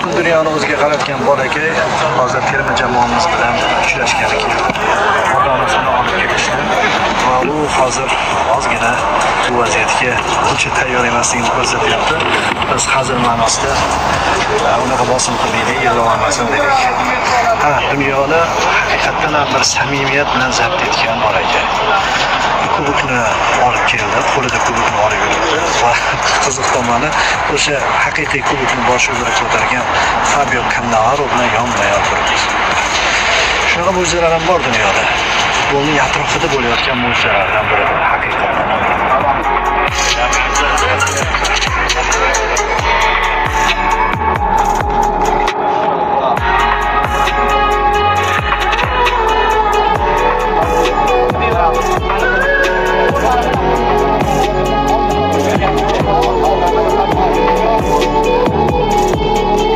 butun dunyoni o'ziga qaratgan bolakay hozir terma jamoamiz bilan uchrashgani keldi. Ota-onasini olib kelishdi va u hozir ozgina bu vaziyatga uncha tayyor emasligini ko'rsatyapti. Biz hazil ma'nosida unaqa bosim qilmaylik, yig'laolmasin dedik. Dunyoni haqiqatdan ham bir samimiyat bilan zabt etgan bolakay. Kubokni olib keldi, qo'lida kubokni olib yuribdi va qiziq tomoni o'sha haqiqiy kubokni boshi uzra ko'targan Fabio Cannavaro bilan yonma-yon turibdi. Shunaqa mo'jizalar ham bor dunyoda. Futbolning atrofida bo'layotgan mo'jizalardan biridir haqiqatan.